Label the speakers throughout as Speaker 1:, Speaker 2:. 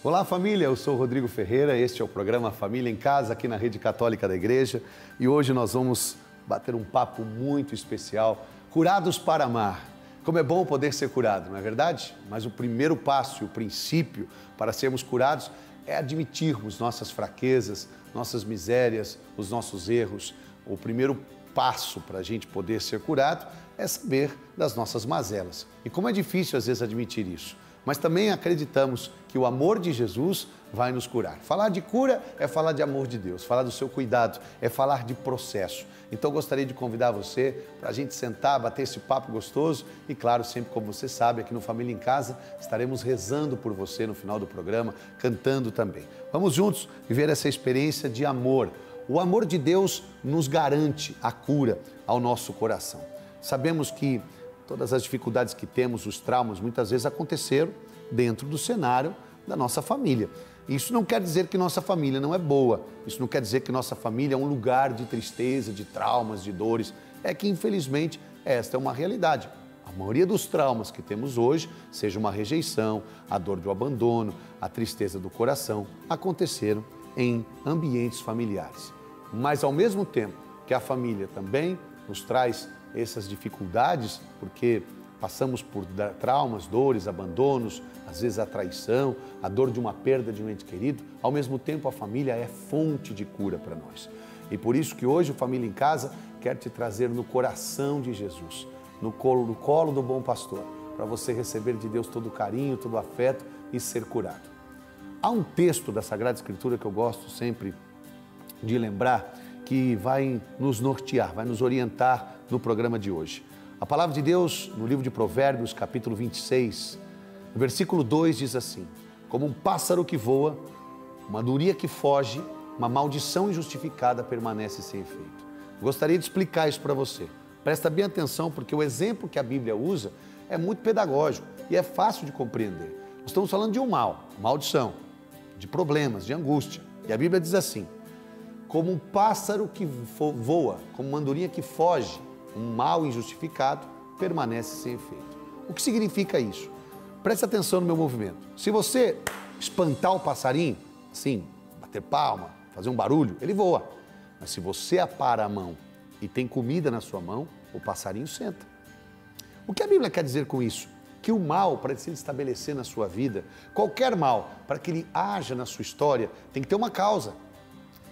Speaker 1: Olá família, eu sou o Rodrigo Ferreira, este é o programa Família em Casa aqui na Rede Católica da Igreja e hoje nós vamos bater um papo muito especial, Curados para Amar. Como é bom poder ser curado, não é verdade? Mas o primeiro passo e o princípio para sermos curados é admitirmos nossas fraquezas, nossas misérias, os nossos erros. O primeiro passo para a gente poder ser curado é saber das nossas mazelas. E como é difícil às vezes admitir isso. Mas também acreditamos que o amor de Jesus vai nos curar. Falar de cura é falar de amor de Deus, falar do seu cuidado, é falar de processo. Então eu gostaria de convidar você para a gente sentar, bater esse papo gostoso e claro, sempre como você sabe, aqui no Família em Casa, estaremos rezando por você no final do programa, cantando também. Vamos juntos viver essa experiência de amor. O amor de Deus nos garante a cura ao nosso coração. Sabemos que todas as dificuldades que temos, os traumas, muitas vezes aconteceram dentro do cenário da nossa família. Isso não quer dizer que nossa família não é boa, isso não quer dizer que nossa família é um lugar de tristeza, de traumas, de dores. É que, infelizmente, esta é uma realidade. A maioria dos traumas que temos hoje, seja uma rejeição, a dor do abandono, a tristeza do coração, aconteceram em ambientes familiares. Mas, ao mesmo tempo que a família também nos traz essas dificuldades, porque passamos por traumas, dores, abandonos, às vezes a traição, a dor de uma perda de um ente querido, ao mesmo tempo a família é fonte de cura para nós. E por isso que hoje o Família em Casa quer te trazer no coração de Jesus, no colo do bom pastor, para você receber de Deus todo o carinho, todo o afeto e ser curado. Há um texto da Sagrada Escritura que eu gosto sempre de lembrar, que vai nos nortear, vai nos orientar no programa de hoje. A palavra de Deus, no livro de Provérbios, capítulo 26, no versículo 2 diz assim: como um pássaro que voa, uma andorinha que foge, uma maldição injustificada permanece sem efeito. Eu gostaria de explicar isso para você. Presta bem atenção, porque o exemplo que a Bíblia usa é muito pedagógico e é fácil de compreender. Nós estamos falando de um mal, maldição, de problemas, de angústia. E a Bíblia diz assim: como um pássaro que voa, como uma andorinha que foge, um mal injustificado permanece sem efeito. O que significa isso? Preste atenção no meu movimento. Se você espantar o passarinho, assim, bater palma, fazer um barulho, ele voa. Mas se você apara a mão e tem comida na sua mão, o passarinho senta. O que a Bíblia quer dizer com isso? Que o mal, para se estabelecer na sua vida, qualquer mal, para que ele haja na sua história, tem que ter uma causa.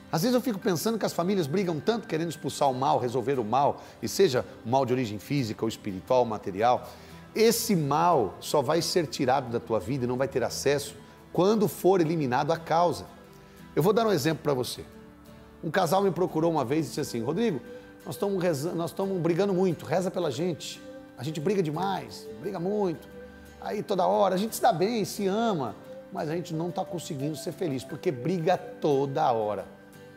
Speaker 1: Às vezes eu fico pensando que as famílias brigam tanto querendo expulsar o mal, resolver o mal, e seja o mal de origem física ou espiritual ou material. Esse mal só vai ser tirado da tua vida e não vai ter acesso quando for eliminado a causa. Eu vou dar um exemplo para você. Um casal me procurou uma vez e disse assim: Rodrigo, nós estamos brigando muito, reza pela gente. A gente briga demais, briga muito. Aí toda hora, a gente se dá bem, se ama, mas a gente não está conseguindo ser feliz, porque briga toda hora.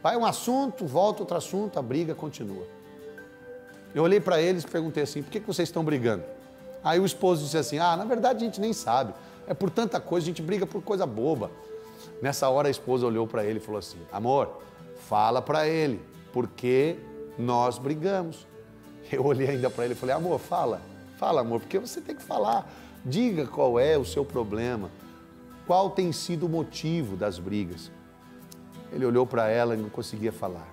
Speaker 1: Vai um assunto, volta outro assunto, a briga continua. Eu olhei para eles e perguntei assim: por que vocês estão brigando? Aí o esposo disse assim: na verdade a gente nem sabe, é por tanta coisa, a gente briga por coisa boba. Nessa hora a esposa olhou para ele e falou assim: amor, fala para ele, porque nós brigamos. Eu olhei ainda para ele e falei: amor, fala amor, porque você tem que falar, diga qual é o seu problema, qual tem sido o motivo das brigas. Ele olhou para ela e não conseguia falar.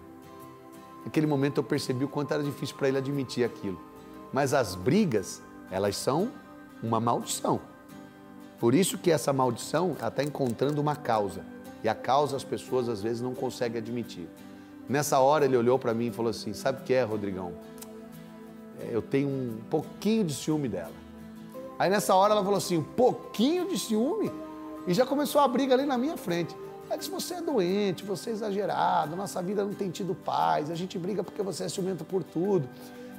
Speaker 1: Naquele momento eu percebi o quanto era difícil para ele admitir aquilo. Mas as brigas, elas são uma maldição. Por isso que essa maldição está encontrando uma causa. E a causa as pessoas às vezes não conseguem admitir. Nessa hora ele olhou para mim e falou assim: sabe o que é, Rodrigão? Eu tenho um pouquinho de ciúme dela. Aí nessa hora ela falou assim: um pouquinho de ciúme? E já começou a briga ali na minha frente. Ela disse: você é doente, você é exagerado, nossa vida não tem tido paz, a gente briga porque você é ciumento por tudo.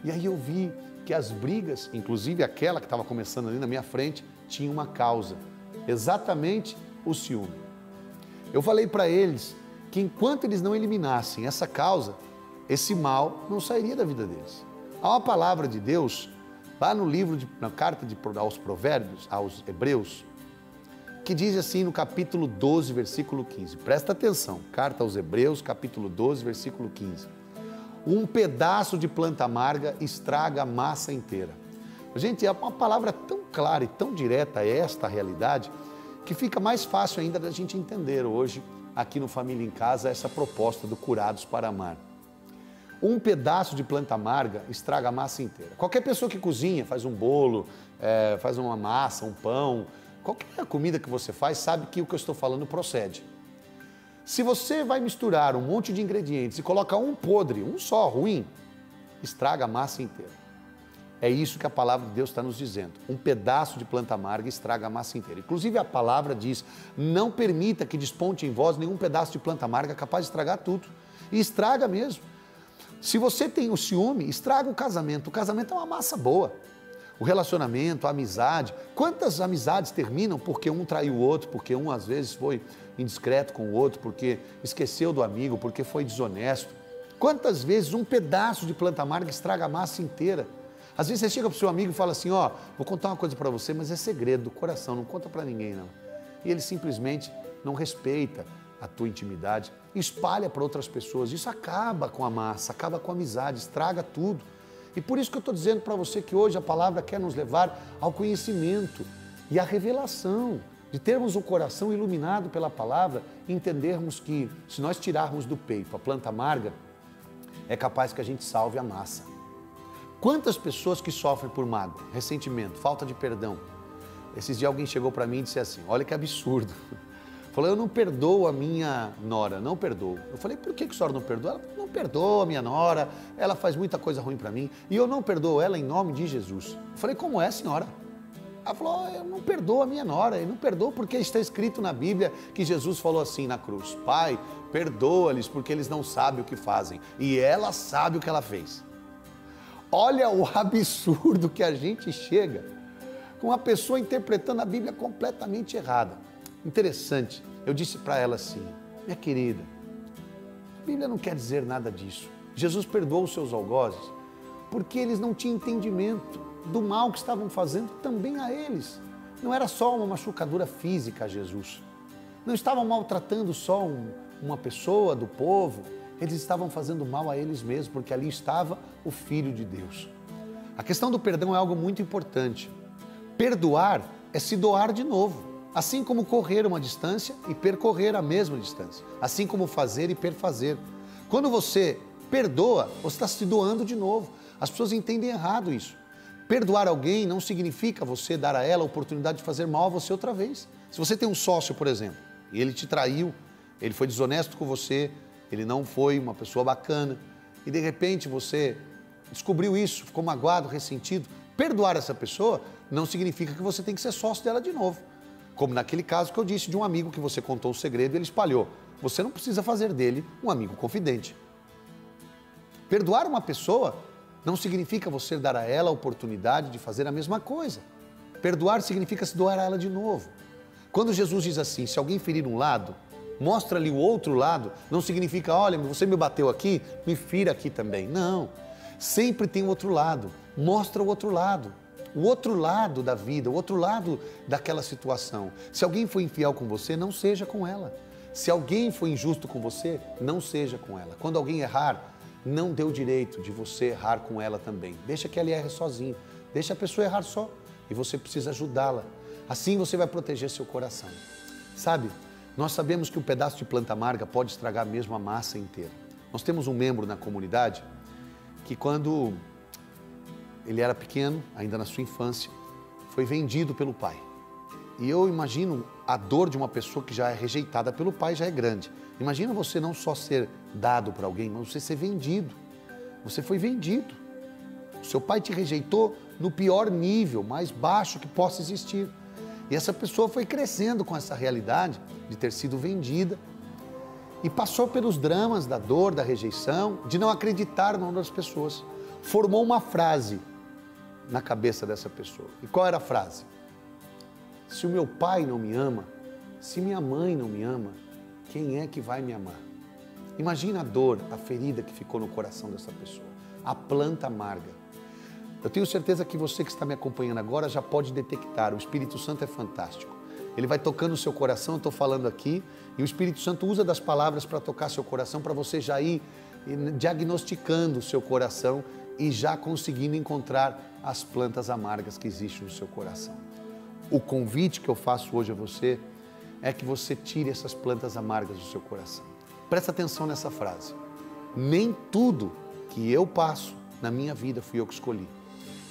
Speaker 1: E aí eu vi que as brigas, inclusive aquela que estava começando ali na minha frente, tinha uma causa, exatamente o ciúme. Eu falei para eles que enquanto eles não eliminassem essa causa, esse mal não sairia da vida deles. Há uma palavra de Deus, lá no livro, na carta aos Provérbios, aos Hebreus, que diz assim no capítulo 12, versículo 15. Presta atenção, carta aos Hebreus, capítulo 12, versículo 15. Um pedaço de planta amarga estraga a massa inteira. Gente, é uma palavra tão clara e tão direta esta realidade, que fica mais fácil ainda da gente entender hoje, aqui no Família em Casa, essa proposta do Curados para Amar. Um pedaço de planta amarga estraga a massa inteira. Qualquer pessoa que cozinha, faz um bolo, faz uma massa, um pão, qualquer comida que você faz, sabe que o que eu estou falando procede. Se você vai misturar um monte de ingredientes e coloca um podre, um só ruim, estraga a massa inteira. É isso que a palavra de Deus está nos dizendo. Um pedaço de planta amarga estraga a massa inteira. Inclusive a palavra diz, não permita que desponte em vós nenhum pedaço de planta amarga capaz de estragar tudo. E estraga mesmo. Se você tem o ciúme, estraga o casamento. O casamento é uma massa boa. O relacionamento, a amizade. Quantas amizades terminam porque um traiu o outro, porque um às vezes foi indiscreto com o outro, porque esqueceu do amigo, porque foi desonesto. Quantas vezes um pedaço de planta amarga estraga a massa inteira? Às vezes você chega para o seu amigo e fala assim, ó, vou contar uma coisa para você, mas é segredo do coração, não conta para ninguém não. E ele simplesmente não respeita a tua intimidade, espalha para outras pessoas. Isso acaba com a massa, acaba com a amizade, estraga tudo. E por isso que eu estou dizendo para você que hoje a palavra quer nos levar ao conhecimento e à revelação, de termos o coração iluminado pela palavra e entendermos que se nós tirarmos do peito a planta amarga, é capaz que a gente salve a massa. Quantas pessoas que sofrem por mágoa, ressentimento, falta de perdão? Esses dias alguém chegou para mim e disse assim, olha que absurdo. Falou, eu não perdoo a minha nora, não perdoo. Eu falei, por que a senhora não perdoa? Ela falou, não perdoo a minha nora, ela faz muita coisa ruim para mim e eu não perdoo ela em nome de Jesus. Eu falei, como é, senhora? Ela falou, eu não perdoo a minha nora, eu não perdoo porque está escrito na Bíblia que Jesus falou assim na cruz, Pai, perdoa-lhes porque eles não sabem o que fazem e ela sabe o que ela fez. Olha o absurdo que a gente chega com uma pessoa interpretando a Bíblia completamente errada. Interessante, eu disse para ela assim, minha querida, a Bíblia não quer dizer nada disso. Jesus perdoou os seus algozes porque eles não tinham entendimento do mal que estavam fazendo também a eles. Não era só uma machucadura física a Jesus. Não estavam maltratando só uma pessoa do povo, eles estavam fazendo mal a eles mesmos, porque ali estava o Filho de Deus. A questão do perdão é algo muito importante. Perdoar é se doar de novo, assim como correr uma distância e percorrer a mesma distância, assim como fazer e perfazer. Quando você perdoa, você está se doando de novo. As pessoas entendem errado isso. Perdoar alguém não significa você dar a ela a oportunidade de fazer mal a você outra vez. Se você tem um sócio, por exemplo, e ele te traiu, ele foi desonesto com você, ele não foi uma pessoa bacana, e de repente você descobriu isso, ficou magoado, ressentido. Perdoar essa pessoa não significa que você tem que ser sócio dela de novo. Como naquele caso que eu disse de um amigo que você contou o segredo e ele espalhou. Você não precisa fazer dele um amigo confidente. Perdoar uma pessoa não significa você dar a ela a oportunidade de fazer a mesma coisa. Perdoar significa se doar a ela de novo. Quando Jesus diz assim, se alguém ferir um lado, mostra-lhe o outro lado, não significa, olha, você me bateu aqui, me fira aqui também. Não, sempre tem o outro lado, mostra o outro lado da vida, o outro lado daquela situação. Se alguém foi infiel com você, não seja com ela. Se alguém foi injusto com você, não seja com ela. Quando alguém errar, não dê o direito de você errar com ela também. Deixa que ela erre sozinha, deixa a pessoa errar só e você precisa ajudá-la. Assim você vai proteger seu coração. Sabe? Nós sabemos que um pedaço de planta amarga pode estragar mesmo a massa inteira. Nós temos um membro na comunidade que quando ele era pequeno, ainda na sua infância, foi vendido pelo pai. E eu imagino a dor de uma pessoa que já é rejeitada pelo pai, já é grande. Imagina você não só ser dado para alguém, mas você ser vendido. Você foi vendido. O seu pai te rejeitou no pior nível, mais baixo que possa existir. E essa pessoa foi crescendo com essa realidade de ter sido vendida e passou pelos dramas da dor, da rejeição, de não acreditar em outras pessoas. Formou uma frase na cabeça dessa pessoa. E qual era a frase? Se o meu pai não me ama, se minha mãe não me ama, quem é que vai me amar? Imagina a dor, a ferida que ficou no coração dessa pessoa, a planta amarga. Eu tenho certeza que você que está me acompanhando agora já pode detectar, o Espírito Santo é fantástico. Ele vai tocando o seu coração, eu estou falando aqui, e o Espírito Santo usa das palavras para tocar seu coração, para você já ir diagnosticando o seu coração e já conseguindo encontrar as plantas amargas que existem no seu coração. O convite que eu faço hoje a você é que você tire essas plantas amargas do seu coração. Presta atenção nessa frase. Nem tudo que eu passo na minha vida fui eu que escolhi.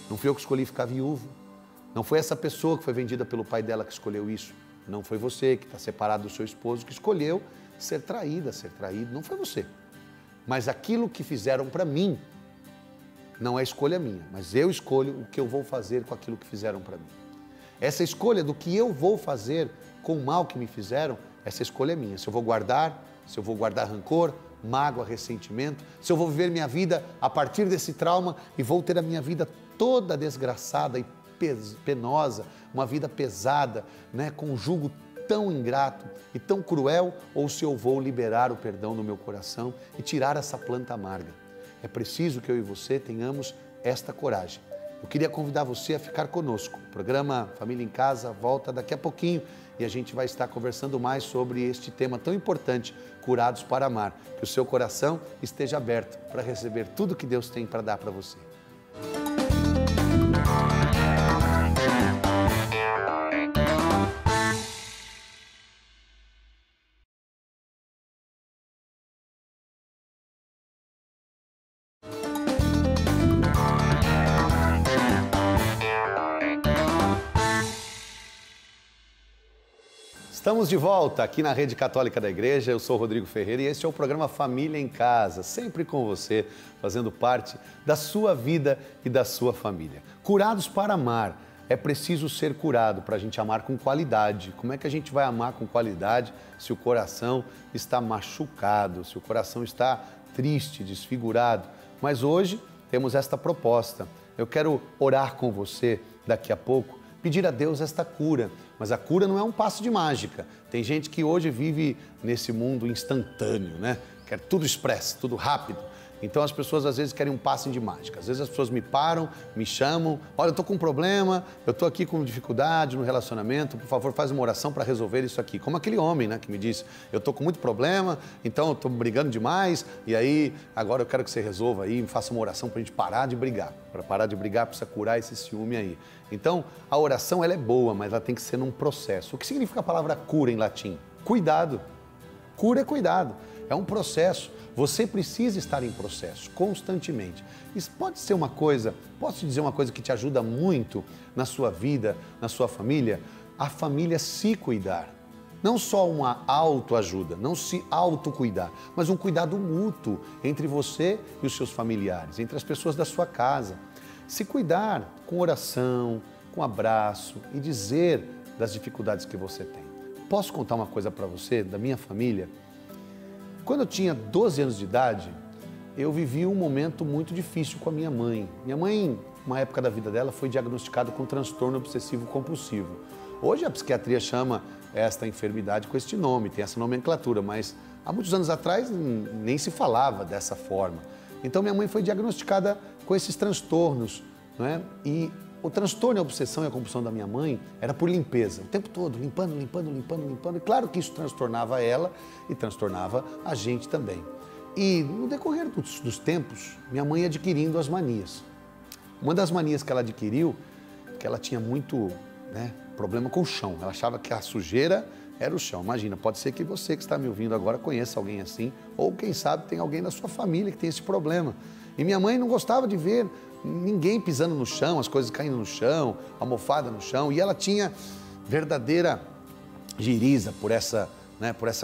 Speaker 1: Não fui eu que escolhi ficar viúvo. Não foi essa pessoa que foi vendida pelo pai dela que escolheu isso. Não foi você que está separado do seu esposo que escolheu ser traída, ser traído. Não foi você. Mas aquilo que fizeram para mim não é escolha minha, mas eu escolho o que eu vou fazer com aquilo que fizeram para mim. Essa escolha do que eu vou fazer com o mal que me fizeram, essa escolha é minha. Se eu vou guardar rancor, mágoa, ressentimento, se eu vou viver minha vida a partir desse trauma e vou ter a minha vida toda desgraçada e penosa, uma vida pesada, né, com um jugo tão ingrato e tão cruel, ou se eu vou liberar o perdão no meu coração e tirar essa planta amarga. É preciso que eu e você tenhamos esta coragem. Eu queria convidar você a ficar conosco. O programa Família em Casa volta daqui a pouquinho e a gente vai estar conversando mais sobre este tema tão importante, Curados para Amar. Que o seu coração esteja aberto para receber tudo que Deus tem para dar para você. Estamos de volta aqui na Rede Católica da Igreja. Eu sou Rodrigo Ferreira e este é o programa Família em Casa, sempre com você, fazendo parte da sua vida e da sua família. Curados para amar. É preciso ser curado para a gente amar com qualidade. Como é que a gente vai amar com qualidade se o coração está machucado, se o coração está triste, desfigurado? Mas hoje temos esta proposta. Eu quero orar com você daqui a pouco, pedir a Deus esta cura, mas a cura não é um passo de mágica. Tem gente que hoje vive nesse mundo instantâneo, né? Quer tudo expresso, tudo rápido. Então as pessoas às vezes querem um passe de mágica. Às vezes as pessoas me param, me chamam, olha, eu estou com um problema, eu estou aqui com dificuldade no relacionamento, por favor, faz uma oração para resolver isso aqui. Como aquele homem, né, que me disse, eu estou com muito problema, então eu estou brigando demais, e aí agora eu quero que você resolva aí, faça uma oração para a gente parar de brigar. Para parar de brigar, precisa curar esse ciúme aí. Então a oração ela é boa, mas ela tem que ser num processo. O que significa a palavra cura em latim? Cuidado. Cura é cuidado, é um processo. Você precisa estar em processo, constantemente. Isso pode ser uma coisa, posso te dizer uma coisa que te ajuda muito na sua vida, na sua família? A família se cuidar. Não só uma autoajuda, não se autocuidar, mas um cuidado mútuo entre você e os seus familiares, entre as pessoas da sua casa. Se cuidar com oração, com abraço e dizer das dificuldades que você tem. Posso contar uma coisa para você, da minha família? Quando eu tinha 12 anos de idade, eu vivi um momento muito difícil com a minha mãe. Minha mãe, uma época da vida dela, foi diagnosticada com transtorno obsessivo compulsivo. Hoje a psiquiatria chama esta enfermidade com este nome, tem essa nomenclatura, mas há muitos anos atrás nem se falava dessa forma. Então minha mãe foi diagnosticada com esses transtornos, não é? E o transtorno, a obsessão e a compulsão da minha mãe era por limpeza, o tempo todo, limpando. E claro que isso transtornava ela e transtornava a gente também. E no decorrer dos tempos, minha mãe adquirindo as manias. Uma das manias que ela adquiriu, que ela tinha muito problema com o chão. Ela achava que a sujeira era o chão. Imagina, pode ser que você que está me ouvindo agora conheça alguém assim, ou quem sabe tem alguém da sua família que tem esse problema. E minha mãe não gostava de ver ninguém pisando no chão, as coisas caindo no chão, almofada no chão, e ela tinha verdadeira giriza por essa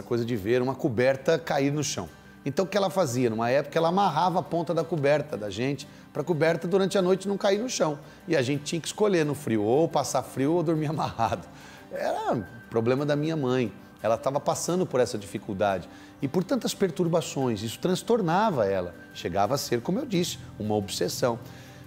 Speaker 1: coisa de ver uma coberta cair no chão. Então o que ela fazia? Numa época ela amarrava a ponta da coberta da gente, para a coberta durante a noite não cair no chão. E a gente tinha que escolher no frio, ou passar frio ou dormir amarrado. Era problema da minha mãe. Ela estava passando por essa dificuldade e por tantas perturbações, isso transtornava ela. Chegava a ser, como eu disse, uma obsessão.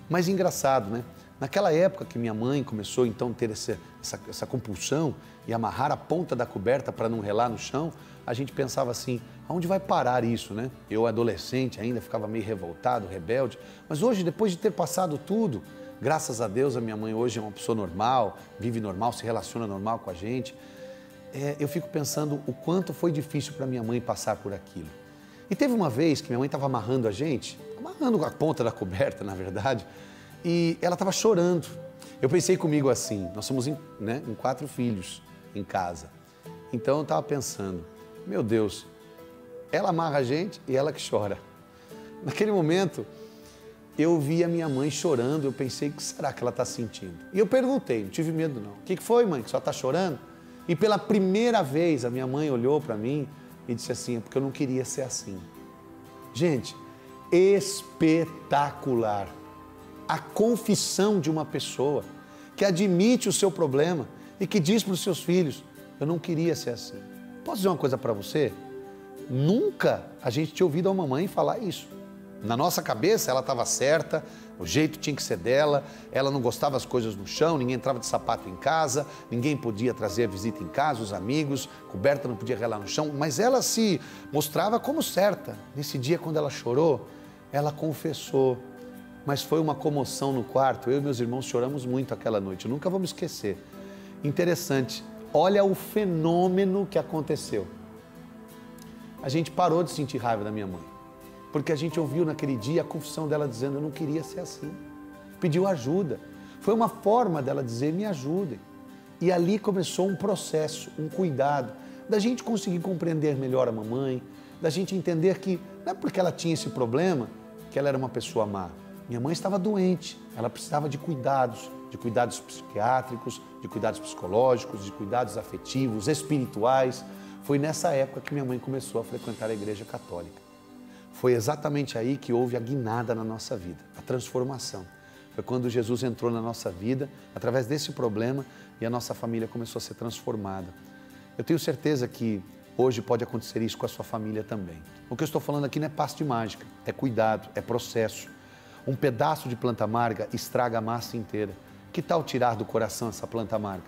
Speaker 1: Mas engraçado, né? Naquela época que minha mãe começou então a ter essa compulsão e amarrar a ponta da coberta para não relar no chão, a gente pensava assim, aonde vai parar isso, né? Eu adolescente ainda ficava meio revoltado, rebelde, mas hoje, depois de ter passado tudo, graças a Deus a minha mãe hoje é uma pessoa normal, vive normal, se relaciona normal com a gente. Eu fico pensando o quanto foi difícil para minha mãe passar por aquilo. E teve uma vez que minha mãe estava amarrando a gente, amarrando a ponta da coberta, na verdade, e ela estava chorando. Eu pensei comigo assim, nós somos em 4 filhos em casa. Então eu estava pensando, meu Deus, ela amarra a gente e ela que chora. Naquele momento, eu vi a minha mãe chorando, eu pensei, o que será que ela está sentindo? E eu perguntei, não tive medo não. O que foi, mãe, que só está chorando? E pela primeira vez a minha mãe olhou para mim e disse assim, é porque eu não queria ser assim. Gente, espetacular. A confissão de uma pessoa que admite o seu problema e que diz para os seus filhos, eu não queria ser assim. Posso dizer uma coisa para você? Nunca a gente tinha ouvido a mamãe falar isso. Na nossa cabeça ela estava certa, o jeito tinha que ser dela, ela não gostava das coisas no chão, ninguém entrava de sapato em casa, ninguém podia trazer a visita em casa, os amigos, coberta não podia relar no chão, mas ela se mostrava como certa. Nesse dia, quando ela chorou, ela confessou, mas foi uma comoção no quarto, eu e meus irmãos choramos muito aquela noite, nunca vamos esquecer. Interessante, olha o fenômeno que aconteceu. A gente parou de sentir raiva da minha mãe, porque a gente ouviu naquele dia a confissão dela dizendo, eu não queria ser assim. Pediu ajuda. Foi uma forma dela dizer, me ajudem. E ali começou um processo, um cuidado, da gente conseguir compreender melhor a mamãe, da gente entender que não é porque ela tinha esse problema que ela era uma pessoa má. Minha mãe estava doente, ela precisava de cuidados psiquiátricos, de cuidados psicológicos, de cuidados afetivos, espirituais. Foi nessa época que minha mãe começou a frequentar a igreja católica. Foi exatamente aí que houve a guinada na nossa vida, a transformação. Foi quando Jesus entrou na nossa vida, através desse problema, e a nossa família começou a ser transformada. Eu tenho certeza que hoje pode acontecer isso com a sua família também. O que eu estou falando aqui não é passe de mágica, é cuidado, é processo. Um pedaço de planta amarga estraga a massa inteira. Que tal tirar do coração essa planta amarga?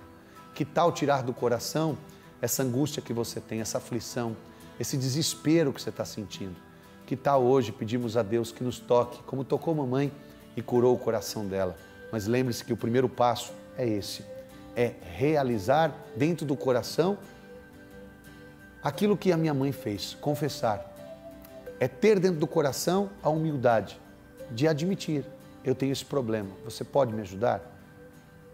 Speaker 1: Que tal tirar do coração essa angústia que você tem, essa aflição, esse desespero que você está sentindo? Que tal hoje pedimos a Deus que nos toque, como tocou mamãe e curou o coração dela? Mas lembre-se que o primeiro passo é esse, é realizar dentro do coração aquilo que a minha mãe fez, confessar. É ter dentro do coração a humildade de admitir, eu tenho esse problema, você pode me ajudar?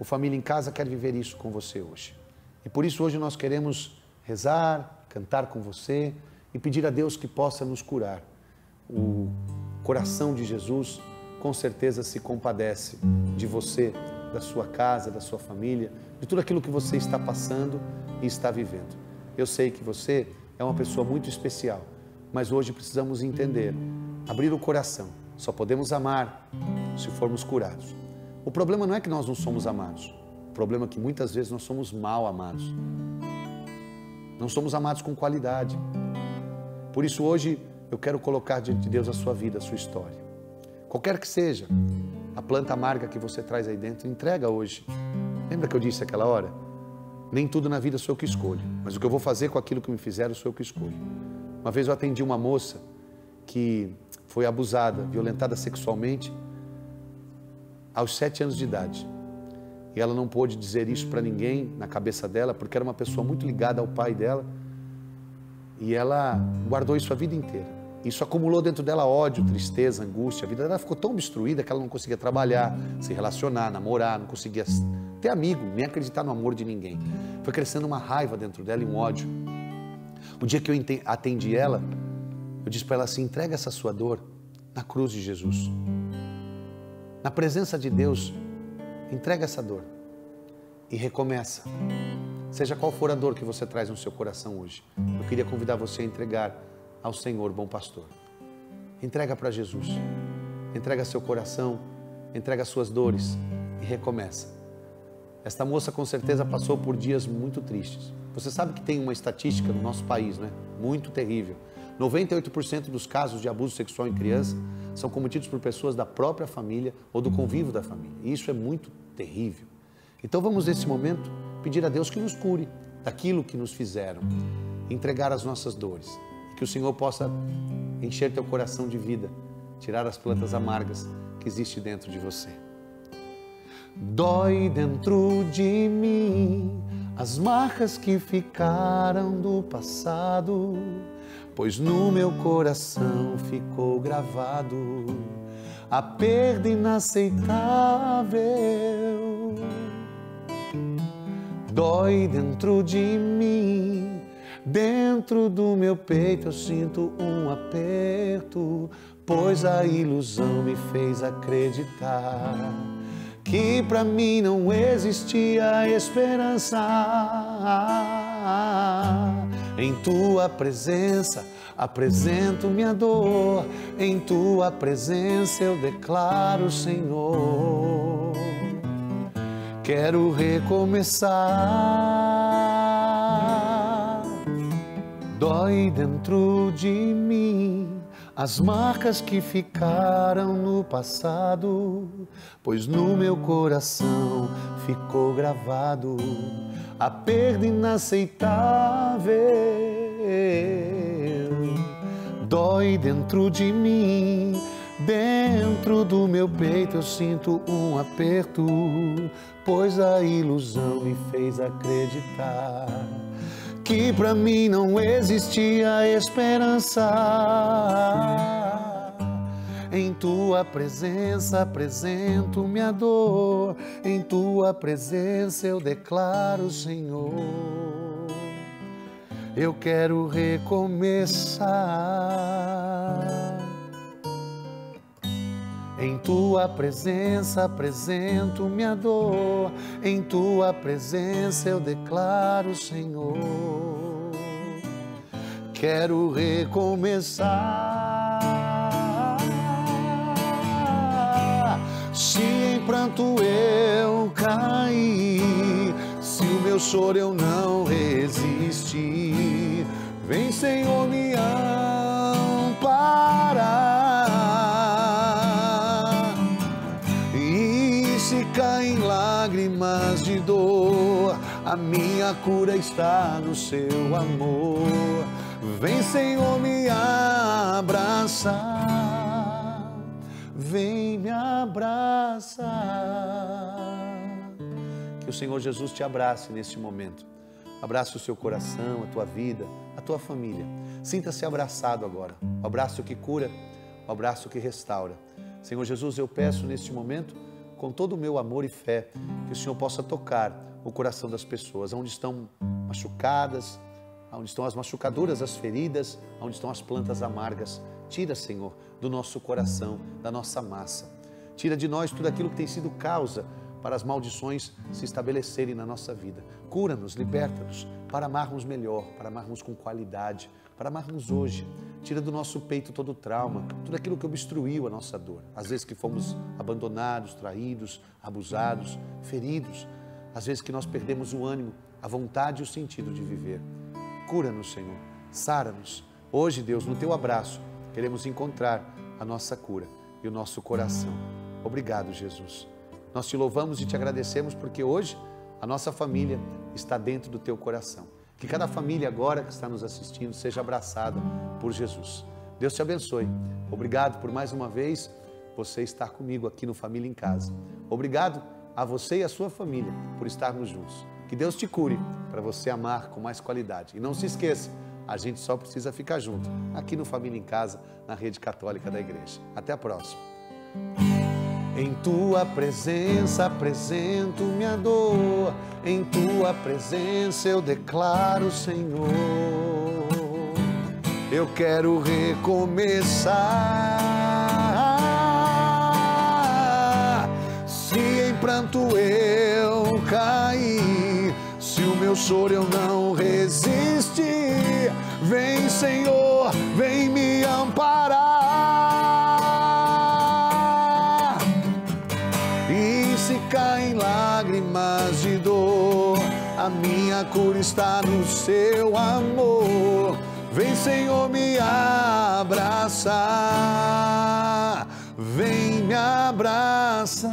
Speaker 1: O Família em Casa quer viver isso com você hoje. E por isso hoje nós queremos rezar, cantar com você e pedir a Deus que possa nos curar. O coração de Jesus com certeza se compadece de você, da sua casa, da sua família, de tudo aquilo que você está passando e está vivendo. Eu sei que você é uma pessoa muito especial, mas hoje precisamos entender, abrir o coração. Só podemos amar se formos curados. O problema não é que nós não somos amados. O problema é que muitas vezes nós somos mal amados. Não somos amados com qualidade. Por isso hoje eu quero colocar diante de Deus a sua vida, a sua história. Qualquer que seja a planta amarga que você traz aí dentro, entrega hoje. Lembra que eu disse aquela hora? Nem tudo na vida sou eu que escolho, mas o que eu vou fazer com aquilo que me fizeram sou eu que escolho. Uma vez eu atendi uma moça que foi abusada, violentada sexualmente aos 7 anos de idade. E ela não pôde dizer isso para ninguém na cabeça dela, porque era uma pessoa muito ligada ao pai dela. E ela guardou isso a vida inteira. Isso acumulou dentro dela ódio, tristeza, angústia. A vida dela ficou tão destruída que ela não conseguia trabalhar, se relacionar, namorar, não conseguia ter amigo, nem acreditar no amor de ninguém. Foi crescendo uma raiva dentro dela e um ódio. O dia que eu atendi ela, eu disse para ela assim, entrega essa sua dor na cruz de Jesus. Na presença de Deus, entrega essa dor e recomeça. Seja qual for a dor que você traz no seu coração hoje, eu queria convidar você a entregar ao Senhor, bom pastor. Entrega para Jesus. Entrega seu coração, entrega suas dores e recomeça. Esta moça com certeza passou por dias muito tristes. Você sabe que tem uma estatística no nosso país, né? Muito terrível. 98% dos casos de abuso sexual em criança são cometidos por pessoas da própria família ou do convívio da família. E isso é muito terrível. Então vamos nesse momento pedir a Deus que nos cure daquilo que nos fizeram, entregar as nossas dores, e que o Senhor possa encher teu coração de vida, tirar as plantas amargas que existem dentro de você. Dói dentro de mim as marcas que ficaram do passado. pois no meu coração ficou gravado a perda inaceitável. Dói dentro de mim, dentro do meu peito eu sinto um aperto, pois a ilusão me fez acreditar que pra mim não existia esperança. Em tua presença apresento minha dor, em tua presença eu declaro, Senhor, quero recomeçar. Dói dentro de mim as marcas que ficaram no passado, pois no meu coração ficou gravado a perda inaceitável. Dói dentro de mim, dentro do meu peito eu sinto um aperto, pois a ilusão me fez acreditar que pra mim não existia esperança. Em tua presença apresento minha dor, em tua presença eu declaro, Senhor, eu quero recomeçar. Em tua presença apresento minha dor, em tua presença eu declaro, Senhor, quero recomeçar. Se em pranto eu cair, se o meu choro eu não resistir, vem, Senhor, me amparar. E se caem lágrimas de dor, a minha cura está no seu amor. Vem, Senhor, me abraçar, vem me abraçar. Que o Senhor Jesus te abrace neste momento. Abrace o seu coração, a tua vida, a tua família. Sinta-se abraçado agora. O abraço que cura, o abraço que restaura. Senhor Jesus, eu peço neste momento, com todo o meu amor e fé, que o Senhor possa tocar o coração das pessoas, onde estão machucadas, onde estão as machucaduras, as feridas, onde estão as plantas amargas. Tira, Senhor, do nosso coração, da nossa massa. Tira de nós tudo aquilo que tem sido causa para as maldições se estabelecerem na nossa vida. Cura-nos, liberta-nos, para amarmos melhor, para amarmos com qualidade, para amarmos hoje. Tira do nosso peito todo o trauma, tudo aquilo que obstruiu a nossa dor. Às vezes que fomos abandonados, traídos, abusados, feridos. Às vezes que nós perdemos o ânimo, a vontade e o sentido de viver. Cura-nos, Senhor, sara-nos. Hoje, Deus, no teu abraço, queremos encontrar a nossa cura e o nosso coração. Obrigado, Jesus. Nós te louvamos e te agradecemos porque hoje a nossa família está dentro do teu coração. Que cada família agora que está nos assistindo seja abraçada por Jesus. Deus te abençoe. Obrigado por mais uma vez você estar comigo aqui no Família em Casa. Obrigado a você e a sua família por estarmos juntos. Que Deus te cure para você amar com mais qualidade. E não se esqueça, a gente só precisa ficar junto aqui no Família em Casa, na Rede Católica da Igreja. Até a próxima. Em tua presença apresento minha dor, em tua presença eu declaro, Senhor, eu quero recomeçar. Se em pranto eu cair, se o meu choro eu não resistir, vem, Senhor, vem me amparar. E se caem lágrimas de dor, a minha cura está no seu amor. Vem, Senhor, me abraçar, vem me abraçar.